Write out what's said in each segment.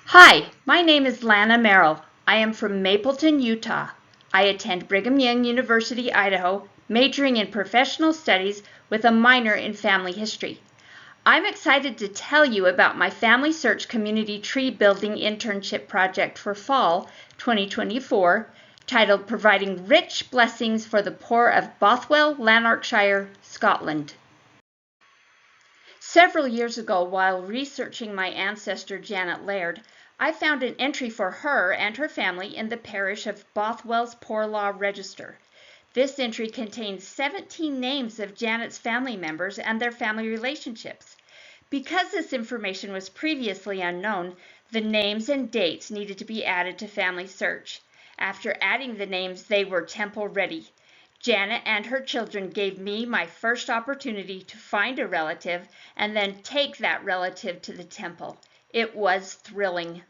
Hi, my name is Lana Merrell. I am from Mapleton, Utah. I attend Brigham Young University, Idaho, majoring in professional studies with a minor in family history. I'm excited to tell you about my Family Search Community Tree Building Internship project for fall 2024, titled Providing Rich Blessings for the Poor of Bothwell, Lanarkshire, Scotland. Several years ago, while researching my ancestor Janet Laird, I found an entry for her and her family in the parish of Bothwell's Poor Law Register. This entry contains 17 names of Janet's family members and their family relationships. Because this information was previously unknown, the names and dates needed to be added to Family Search. After adding the names, they were temple ready. Janet and her children gave me my first opportunity to find a relative and then take that relative to the temple. It was thrilling.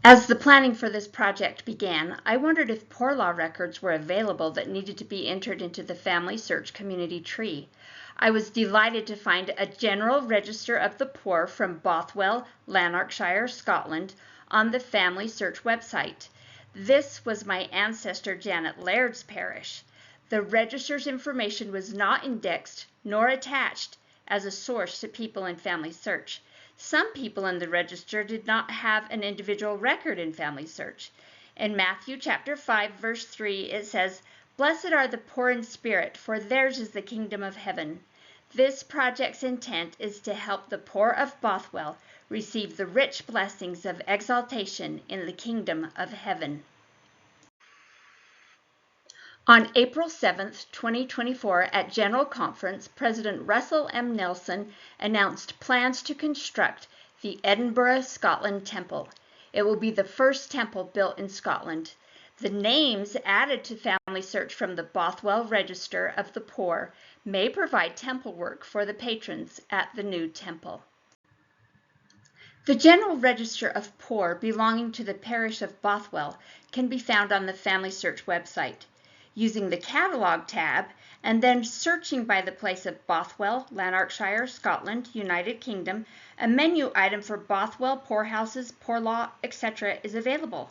As the planning for this project began, I wondered if poor law records were available that needed to be entered into the Family Search Community Tree. I was delighted to find a General Register of the Poor from Bothwell, Lanarkshire, Scotland, on the Family Search website. This was my ancestor Janet Laird's parish. The register's information was not indexed nor attached as a source to people in Family Search. Some people in the register did not have an individual record in Family Search. In Matthew chapter 5, verse 3, it says, "Blessed are the poor in spirit, for theirs is the kingdom of heaven." This project's intent is to help the poor of Bothwell receive the rich blessings of exaltation in the kingdom of heaven. On April 7, 2024, at General Conference, President Russell M. Nelson announced plans to construct the Edinburgh, Scotland Temple. It will be the first temple built in Scotland. The names added to Family Search from the Bothwell Register of the Poor may provide temple work for the patrons at the new temple. The General Register of Poor belonging to the parish of Bothwell can be found on the Family Search website. Using the Catalog tab and then searching by the place of Bothwell, Lanarkshire, Scotland, United Kingdom, a menu item for Bothwell, Poorhouses, Poor Law, etc. is available.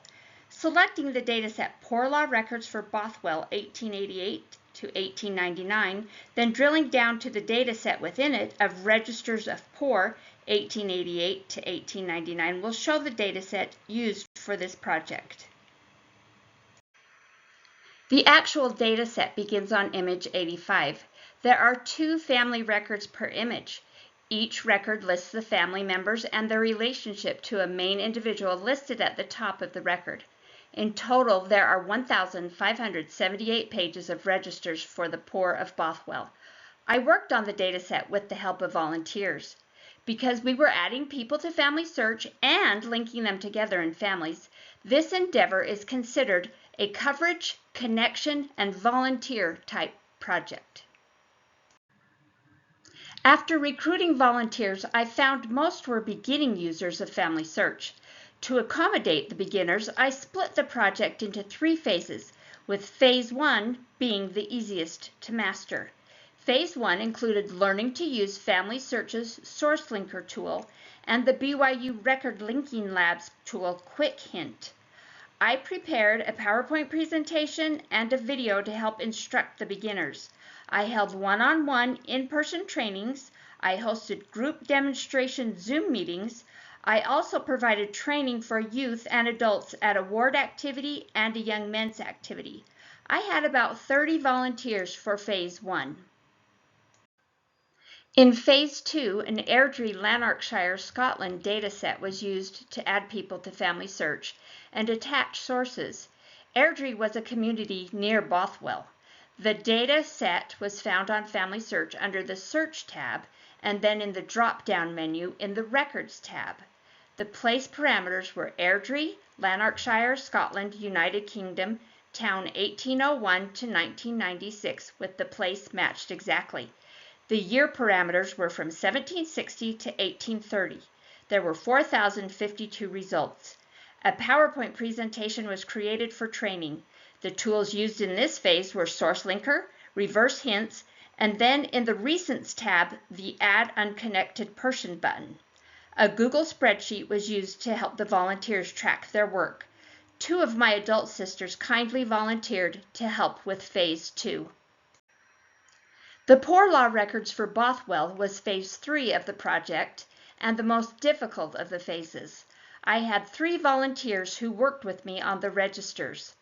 Selecting the dataset Poor Law Records for Bothwell 1888 to 1899, then drilling down to the dataset within it of Registers of Poor 1888 to 1899 will show the dataset used for this project. The actual dataset begins on image 85. There are 2 family records per image. Each record lists the family members and their relationship to a main individual listed at the top of the record. In total, there are 1,578 pages of registers for the poor of Bothwell. I worked on the dataset with the help of volunteers. Because we were adding people to Family Search and linking them together in families, this endeavor is considered a coverage, connection, and volunteer type project. After recruiting volunteers, I found most were beginning users of Family Search. To accommodate the beginners, I split the project into 3 phases, with Phase 1 being the easiest to master. Phase 1 included learning to use Family Search's Source Linker tool and the BYU Record Linking Labs tool Quick Hint. I prepared a PowerPoint presentation and a video to help instruct the beginners. I held one-on-one in-person trainings. I hosted group demonstration Zoom meetings. I also provided training for youth and adults at a ward activity and a young men's activity. I had about 30 volunteers for Phase 1. In Phase 2, an Airdrie, Lanarkshire, Scotland dataset was used to add people to Family Search and attach sources. Airdrie was a community near Bothwell. The data set was found on Family Search under the Search tab and then in the drop-down menu in the Records tab. The place parameters were Airdrie, Lanarkshire, Scotland, United Kingdom, town 1801 to 1996, with the place matched exactly. The year parameters were from 1760 to 1830. There were 4,052 results. A PowerPoint presentation was created for training. The tools used in this phase were Source Linker, Reverse Hints, and then in the Recents tab, the Add Unconnected Person button. A Google spreadsheet was used to help the volunteers track their work. 2 of my adult sisters kindly volunteered to help with Phase 2. The Poor Law records for Bothwell was Phase 3 of the project and the most difficult of the phases. I had 3 volunteers who worked with me on the registers.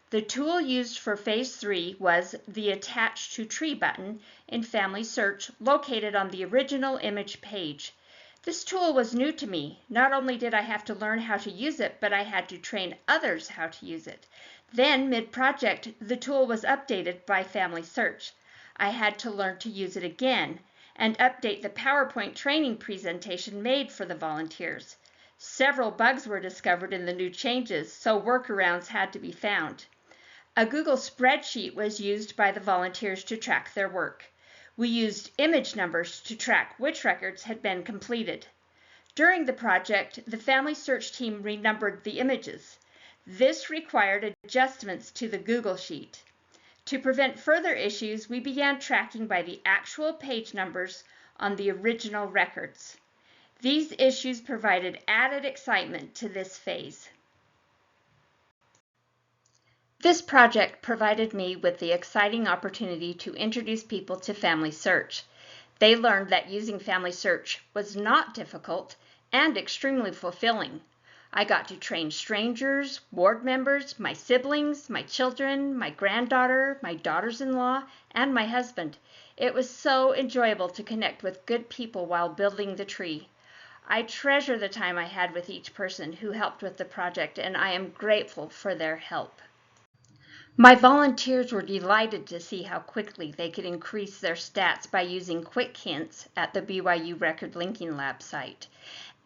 The tool used for Phase 3 was the Attach to Tree button in Family Search located on the original image page. This tool was new to me. Not only did I have to learn how to use it, but I had to train others how to use it. Then, mid-project, the tool was updated by Family Search. I had to learn to use it again and update the PowerPoint training presentation made for the volunteers. Several bugs were discovered in the new changes, so workarounds had to be found. A Google spreadsheet was used by the volunteers to track their work. We used image numbers to track which records had been completed. During the project, the Family Search team renumbered the images. This required adjustments to the Google sheet. To prevent further issues, we began tracking by the actual page numbers on the original records. These issues provided added excitement to this phase. This project provided me with the exciting opportunity to introduce people to Family Search. They learned that using Family Search was not difficult and extremely fulfilling. I got to train strangers, ward members, my siblings, my children, my granddaughter, my daughters-in-law, and my husband. It was so enjoyable to connect with good people while building the tree. I treasure the time I had with each person who helped with the project, and I am grateful for their help. My volunteers were delighted to see how quickly they could increase their stats by using quick hints at the BYU Record Linking Lab site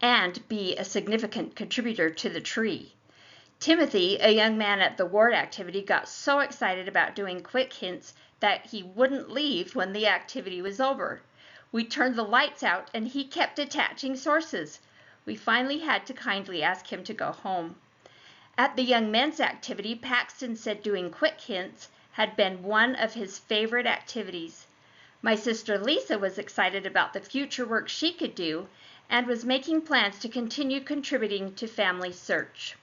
and be a significant contributor to the tree. Timothy, a young man at the ward activity, got so excited about doing quick hints that he wouldn't leave when the activity was over. We turned the lights out and he kept attaching sources. We finally had to kindly ask him to go home. At the Young Men's activity, Paxton said doing quick hints had been one of his favorite activities. My sister Lisa was excited about the future work she could do and was making plans to continue contributing to Family Search.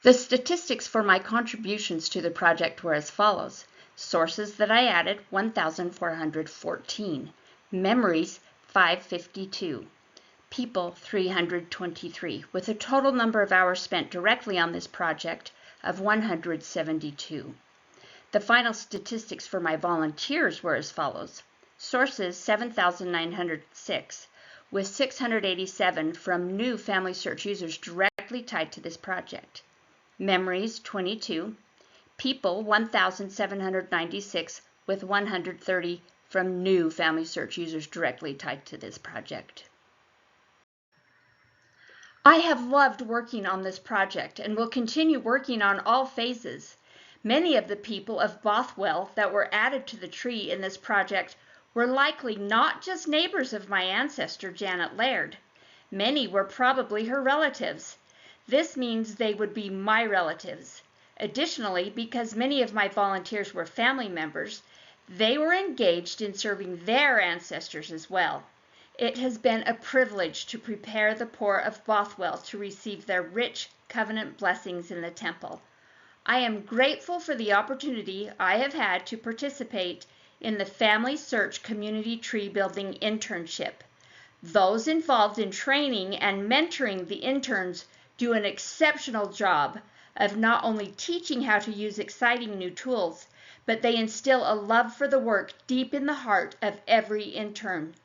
The statistics for my contributions to the project were as follows. Sources that I added, 1,414. Memories, 552. People, 323, with a total number of hours spent directly on this project of 172. The final statistics for my volunteers were as follows. Sources, 7,906, with 687 from new Family Search users directly tied to this project. Memories, 22. People, 1,796, with 130 from new Family Search users directly tied to this project. I have loved working on this project and will continue working on all phases. Many of the people of Bothwell that were added to the tree in this project were likely not just neighbors of my ancestor, Janet Laird. Many were probably her relatives. This means they would be my relatives. Additionally, because many of my volunteers were family members, they were engaged in serving their ancestors as well. It has been a privilege to prepare the poor of Bothwell to receive their rich covenant blessings in the temple. I am grateful for the opportunity I have had to participate in the Family Search Community Tree Building Internship. Those involved in training and mentoring the interns do an exceptional job of not only teaching how to use exciting new tools, but they instill a love for the work deep in the heart of every intern.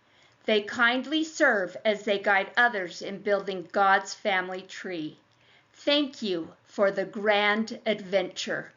They kindly serve as they guide others in building God's family tree. Thank you for the grand adventure.